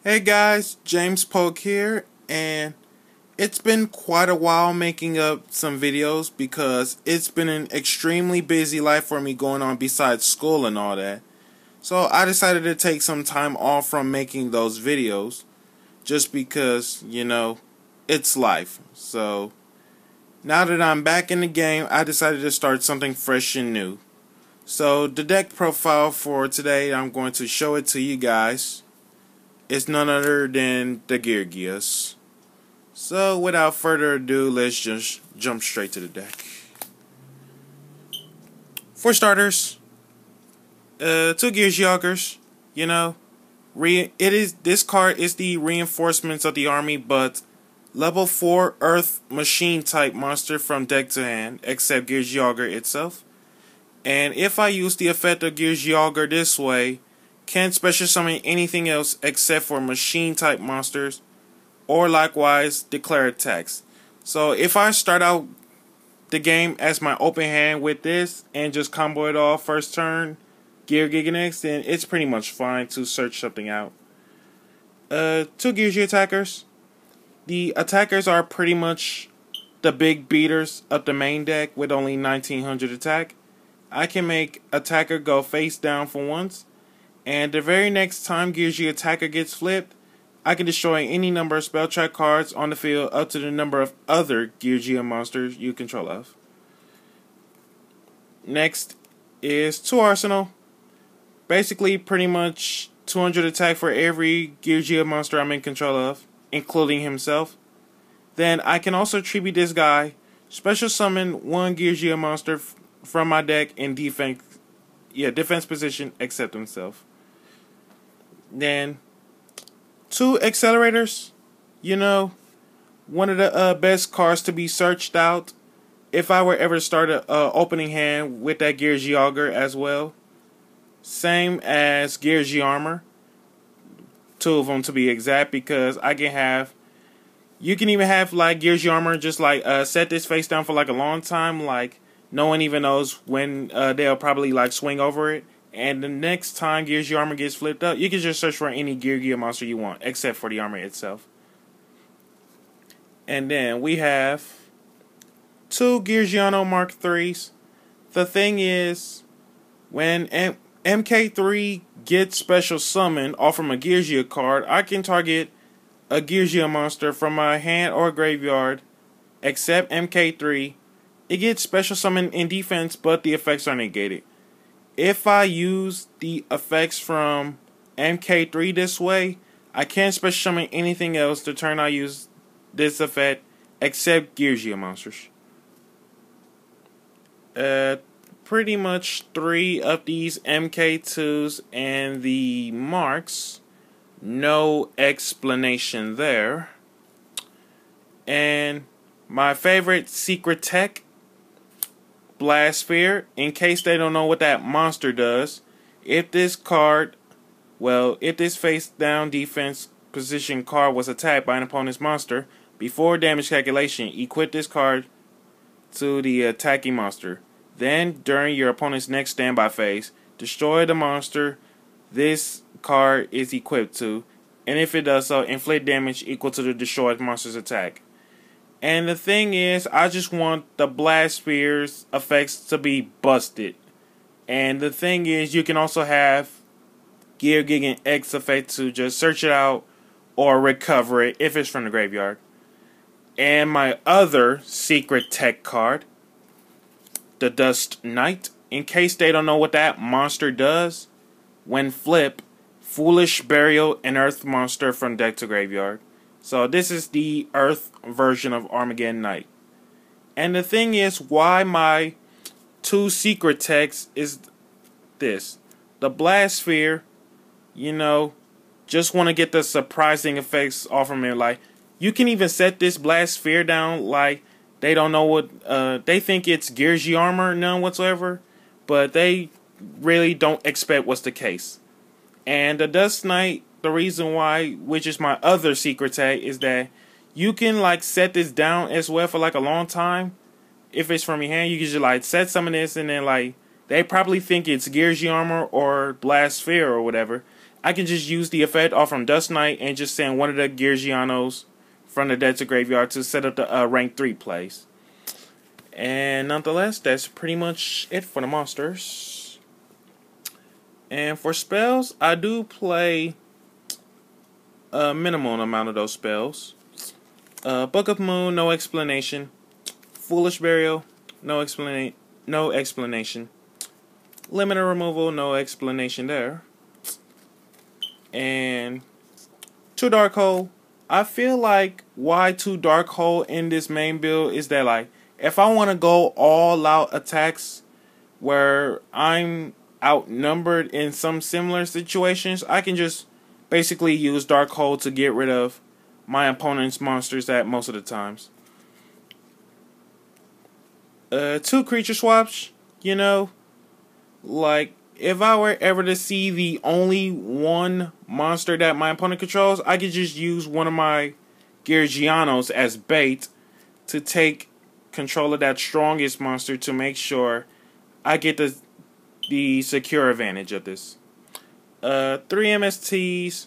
Hey guys, James Polk here, and it's been quite a while making up some videos because it's been an extremely busy life for me going on besides school and all that. So I decided to take some time off from making those videos just because, it's life. So now that I'm back in the game, I decided to start something fresh and new. So the deck profile for today, I'm going to show it to you guys. It's none other than the Geargias. So without further ado, let's just jump straight to the deck. For starters, two Geargias. This card is the reinforcements of the army, but level 4 Earth Machine type monster from deck to hand, except Geargia itself. And if I use the effect of Geargia this way, can't special summon anything else except for machine type monsters, or likewise declare attacks. So if I start out the game as my open hand with this and just combo it off first turn, Geargias, then it's pretty much fine to search something out. Two Geargia attackers. The attackers are pretty much the big beaters of the main deck with only 1900 attack. I can make attacker go face down for once, and the very next time Geargia attacker gets flipped, I can destroy any number of spell track cards on the field up to the number of other Geargia monsters you control of. Next is 2 Arsenal. Basically pretty much 200 attack for every Geargia monster I'm in control of, including himself. Then I can also tribute this guy, special summon one Geargia monster from my deck in defense position except himself. Then 2 accelerators. One of the best cards to be searched out if I were ever to start a opening hand with that Geargia as well. Same as Geargia Armor. 2 of them to be exact, because you can even have like Geargia Armor just like set this face down for like a long time, like no one even knows when they'll probably like swing over it. And the next time Geargia Armor gets flipped up, you can just search for any Geargia monster you want, except for the armor itself. And then we have 2 Geargiano Mark IIIs. The thing is, when MK3 gets special summoned off from a Geargia card, I can target a Geargia monster from my hand or graveyard, except MK3. It gets special summoned in defense, but the effects are negated. If I use the effects from MK3 this way, I can't special summon anything else the turn I use this effect except Geargia monsters. Pretty much 3 of these MK2s and the marks. No explanation there. And my favorite secret tech, Blast Sphere. In case they don't know what that monster does, if this face down defense position card was attacked by an opponent's monster, before damage calculation, equip this card to the attacking monster. Then, during your opponent's next standby phase, destroy the monster this card is equipped to, and if it does so, inflict damage equal to the destroyed monster's attack. And the thing is, I just want the Blast Sphere's effects to be busted. And the thing is, you can also have Geargian X effect to just search it out or recover it if it's from the graveyard. And my other secret tech card, the Dust Knight. In case they don't know what that monster does, when flip, Foolish Burial an Earth monster from deck to graveyard. So this is the Earth version of Armageddon Knight. And the thing is, why my 2 secret techs is this. The Blast Sphere, just want to get the surprising effects off from it. Like, you can even set this Blast Sphere down like they don't know what, they think it's Geargia Armor, none whatsoever, but they really don't expect what's the case. And the Dust Knight, the reason why, which is my other secret tag, is that you can like set this down as well for like a long time. If it's from your hand, you can just like set some of this, and then like they probably think it's Geargia Armor or Blast Sphere or whatever, I can just use the effect off from Dust Knight and just send one of the Geargianos from the dead to graveyard to set up the rank 3 plays. And nonetheless, that's pretty much it for the monsters. And for spells, I do play a minimal amount of those spells. Book of Moon, no explanation. Foolish Burial, no explanation. Limiter Removal, no explanation there. And 2 Dark Hole. I feel like why 2 Dark Hole in this main build is that, like, if I want to go all out attacks where I'm outnumbered in some similar situations, I can just basically use Dark Hole to get rid of my opponent's monsters at most of the times. 2 creature swaps, you know, like if I were ever to see the only one monster that my opponent controls, I could just use one of my Geargianos as bait to take control of that strongest monster to make sure I get the secure advantage of this. 3 MSTs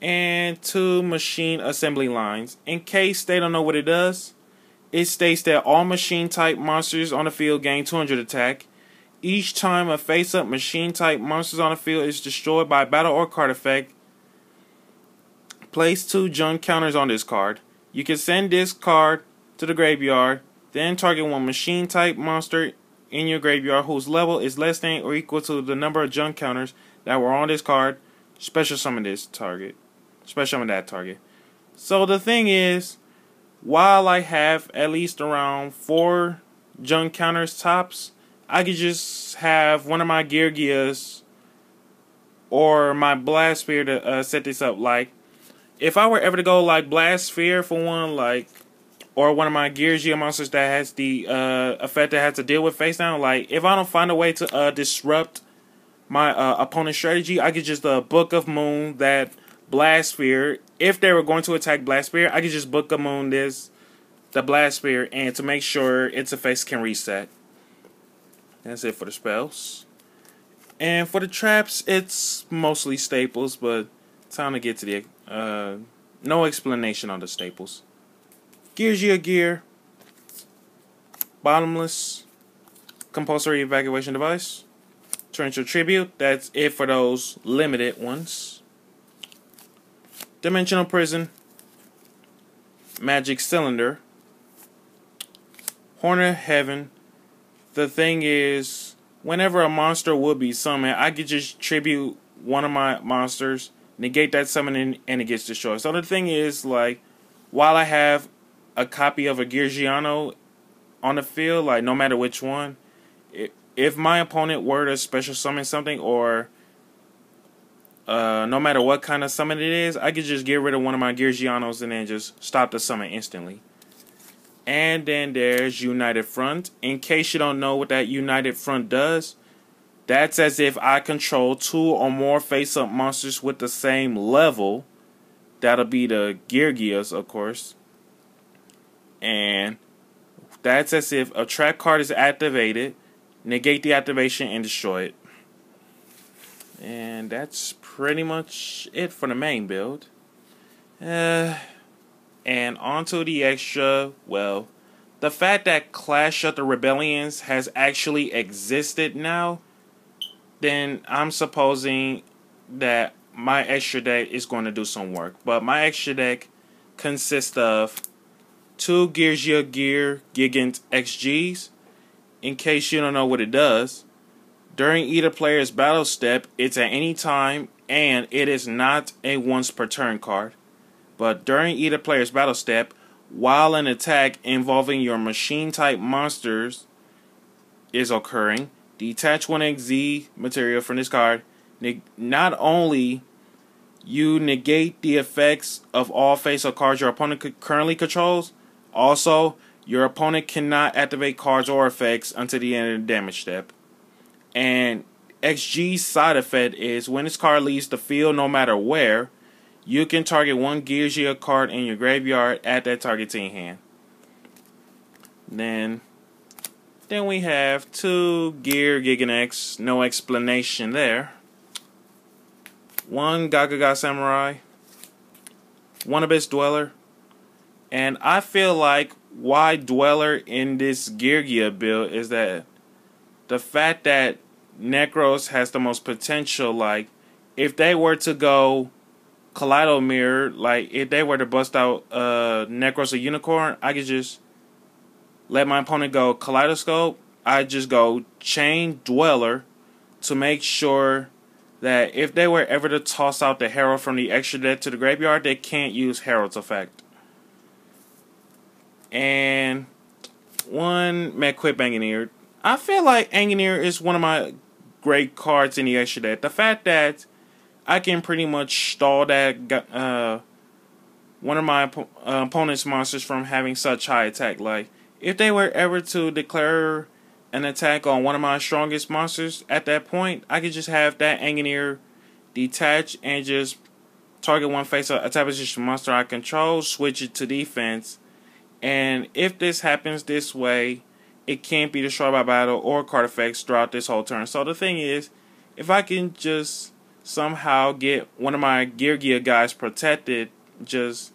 and 2 machine assembly lines. In case they don't know what it does, it states that all machine type monsters on the field gain 200 attack. Each time a face-up machine type monsters on the field is destroyed by battle or card effect, place 2 junk counters on this card. You can send this card to the graveyard, then target 1 machine type monster in your graveyard whose level is less than or equal to the number of junk counters that were on this card. Special summon this target. Special summon that target. So the thing is, while I have at least around 4 junk counters tops, I could just have one of my Geargias or my Blast Sphere to set this up. Like, if I were ever to go like Blast Sphere for one, like, or one of my Geargia monsters that has the effect that has to deal with face down, like, if I don't find a way to disrupt my opponent's strategy, I could just Book of Moon that Blast Sphere. If they were going to attack Blast Sphere, I could just Book of Moon the Blast Sphere, and to make sure its effects can reset. That's it for the spells. And for the traps, it's mostly staples, but time to get to the no explanation on the staples. Geargia Gear, Bottomless, Compulsory Evacuation Device, Torrential Tribute, that's it for those limited ones. Dimensional Prison, Magic Cylinder, Horn of Heaven. The thing is, whenever a monster would be summoned, I could just tribute one of my monsters, negate that summoning, and it gets destroyed. So the thing is, like, while I have a copy of a Geargiano on the field, like, no matter which one, if my opponent were to special summon something, or no matter what kind of summon it is, I could just get rid of one of my Geargianos and then just stop the summon instantly. And then there's United Front. In case you don't know what that United Front does, that's as if I control 2 or more face-up monsters with the same level. That'll be the Geargias, of course. And that's as if a trap card is activated, negate the activation, and destroy it. And that's pretty much it for the main build. And onto the extra, well, the fact that Clash of the Rebellions has actually existed now, then I'm supposing that my extra deck is going to do some work. But my extra deck consists of 2 Geargia Gear Gigant XGs. In case you don't know what it does, during either player's battle step, it's at any time, and it is not a once per turn card. But during either player's battle step, while an attack involving your machine type monsters is occurring, detach 1 XZ material from this card. Not only you negate the effects of all face-up cards your opponent currently controls, also your opponent cannot activate cards or effects until the end of the damage step. And XG's side effect is when this card leaves the field, no matter where, you can target 1 Geargia card in your graveyard at that target's hand. Then we have 2 Gear Gigant X, no explanation there. one Geargia Samurai, one Abyss Dweller, and I feel like why Dweller in this Geargia build is that the fact that Necros has the most potential. Like, if they were to go Kaleido Mirror, like if they were to bust out Necros a Unicorn, I could just let my opponent go Kaleidoscope. I just go Chain Dweller to make sure that if they were ever to toss out the Herald from the extra deck to the graveyard, they can't use Herald's effect. And one Medquip Engineer. I feel like Engineer is one of my great cards in the extra deck. The fact that I can pretty much stall that one of my opponent's monsters from having such high attack. Like, if they were ever to declare an attack on one of my strongest monsters, at that point, I could just have that Engineer detach and just target one face-up attack position monster I control, switch it to defense, and if this happens this way, it can't be destroyed by battle or card effects throughout this whole turn. So the thing is, if I can just somehow get one of my Geargia guys protected, just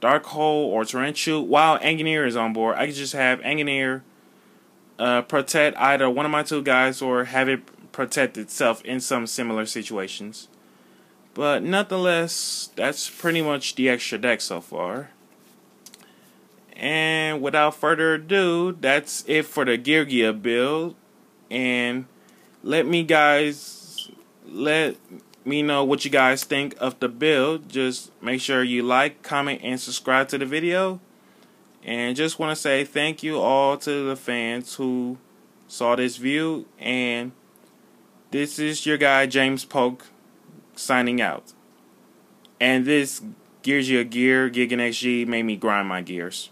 Dark Hole or Torrential, while Engineer is on board, I can just have Engineer protect either one of my two guys or have it protect itself in some similar situations. But nonetheless, that's pretty much the extra deck so far. And without further ado, that's it for the Geargia build. And let me know what you guys think of the build. Just make sure you like, comment, and subscribe to the video. And just want to say thank you all to the fans who saw this view. And this is your guy James Polk signing out. And this Geargia Gear Gig and XG made me grind my gears.